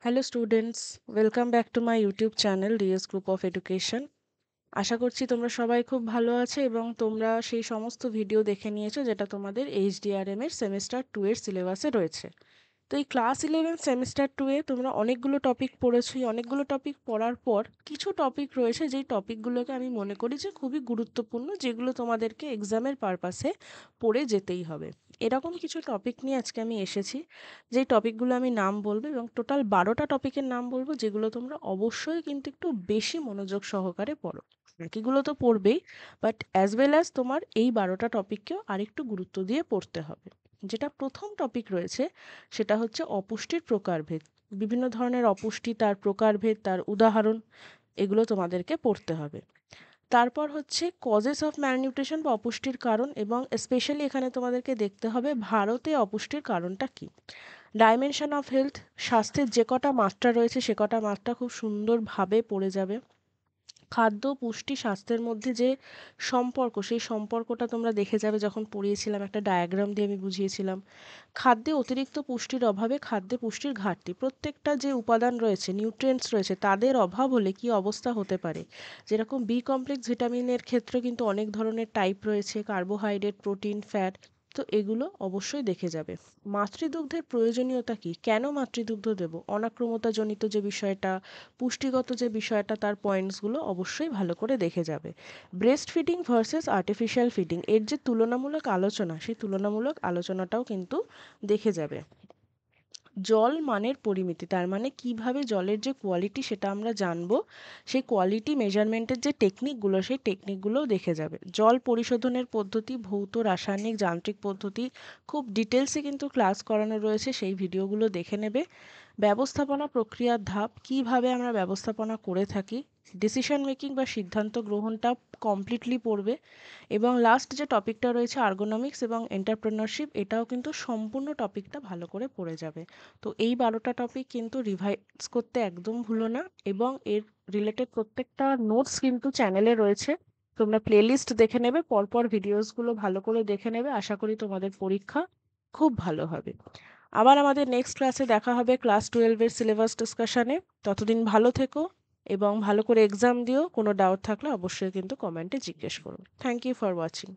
Hello students, welcome back to my YouTube channel DS group of education. আশা করছি তোমরা সবাই খুব ভালো আছো এবং তোমরা সেই সমস্ত ভিডিও দেখে নিয়েছো যেটা তোমাদের এইচডিআরএম এর সেমিস্টার 2 এর সিলেবাসে রয়েছে। তো এই ক্লাস 11 সেমিস্টার 2 এ তোমরা অনেকগুলো টপিক পড়েছো। এই অনেকগুলো টপিক পড়ার পর কিছু টপিক রয়েছে যেই টপিকগুলোকে আমি মনে করি যে খুবই গুরুত্বপূর্ণ, যেগুলো তোমাদেরকে এক্সামের পারপাসে পড়ে যেতেই হবে। এরকম কিছু টপিক নিয়ে আজকে আমি এসেছি, যেই টপিকগুলো আমি নাম বলবো এবং টোটাল 12টা টপিকের নাম বলবো, যেগুলো তোমরা অবশ্যই কিন্তু একটু বেশি মনোযোগ সহকারে পড়ো। বাকিগুলো তো পড়বেই, বাট অ্যাজ ওয়েল অ্যাজ তোমার এই 12টা টপিককেও আরেকটু গুরুত্ব দিয়ে পড়তে হবে। যেটা প্রথম টপিক রয়েছে সেটা হচ্ছে অপুষ্টির প্রকারভেদ। বিভিন্ন ধরনের অপুষ্টি, তার প্রকারভেদ, তার উদাহরণ, এগুলো তোমাদেরকে পড়তে হবে। তারপর হচ্ছে কজেস অফ ম্যালনিউট্রিশন বা অপুষ্টির কারণ, এবং স্পেশালি এখানে তোমাদেরকে দেখতে হবে ভারতে অপুষ্টির কারণটা কী। ডাইমেনশন অফ হেলথ, স্বাস্থ্যের যে কটা মাত্রা রয়েছে সে কটা মাত্রা খুব সুন্দরভাবে পড়ে যাবে। খাদ্য, পুষ্টি, স্বাস্থ্যের মধ্যে যে সম্পর্ক, সেই সম্পর্কটা তোমরা দেখে যাবে যখন পড়িয়েছিলাম, একটা ডায়াগ্রাম দিয়ে আমি বুঝিয়েছিলাম। খাদ্যে অতিরিক্ত পুষ্টির অভাবে খাদ্যে পুষ্টির ঘাটতি, প্রত্যেকটা যে উপাদান রয়েছে, নিউট্রিয়েন্টস রয়েছে, তাদের অভাব হলে কি অবস্থা হতে পারে। যেরকম বি কমপ্লেক্স ভিটামিনের ক্ষেত্রে কিন্তু অনেক ধরনের টাইপ রয়েছে, কার্বোহাইড্রেট, প্রোটিন, ফ্যাট। তো এগুলো অবশ্যই দেখে যাবে। মাতৃদুগ্ধের প্রয়োজনীয়তা কী, কেন মাতৃদুগ্ধ দেব, অনাক্রমতাজনিত যে বিষয়টা, পুষ্টিগত যে বিষয়টা, তার পয়েন্টসগুলো অবশ্যই ভালো করে দেখে যাবে। Breast feeding versus artificial feeding, এর যে তুলনামূলক আলোচনা, সেই তুলনামূলক আলোচনাটাও কিন্তু দেখে যাবে। জল মানের পরিমিতি, তার মানে কিভাবে জলের যে কোয়ালিটি সেটা আমরা জানবো, সেই কোয়ালিটি মেজারমেন্টের যে টেকনিকগুলো, সেই টেকনিকগুলোও দেখে যাবে। জল পরিশোধনের পদ্ধতি, ভৌত, রাসায়নিক, যান্ত্রিক পদ্ধতি, খুব ডিটেলসে কিন্তু ক্লাস করানো রয়েছে, সেই ভিডিওগুলো দেখে নেবে। ব্যবস্থাপনা প্রক্রিয়ার ধাপ, কিভাবে আমরা ব্যবস্থাপনা করে থাকি। ডিসিশন মেকিং বা সিদ্ধান্ত গ্রহণটা কমপ্লিটলি পড়বে। এবং লাস্ট যে টপিকটা রয়েছে আর্গোনমিক্স এবং এন্টারপ্রেনারশিপ, এটাও কিন্তু সম্পূর্ণ টপিকটা ভালো করে পড়ে যাবে। তো এই 12টা টপিক কিন্তু রিভাইজ করতে একদম ভুলো না, এবং এর রিলেটেড প্রত্যেকটা নোটস কিন্তু চ্যানেলে রয়েছে। তোমরা প্লেলিস্ট দেখে নেবে, পরপর ভিডিওসগুলো ভালো করে দেখে নেবে। আশা করি তোমাদের পরীক্ষা খুব ভালো হবে। আবার আমাদের নেক্সট ক্লাসে দেখা হবে ক্লাস 12-এর সিলেবাস ডিসকাশনে। ততদিন ভালো থেকো এবং ভালো করে এক্সাম দিও। কোনো ডাউট থাকলে অবশ্যই কিন্তু কমেন্টে জিজ্ঞেস করো। Thank you for watching.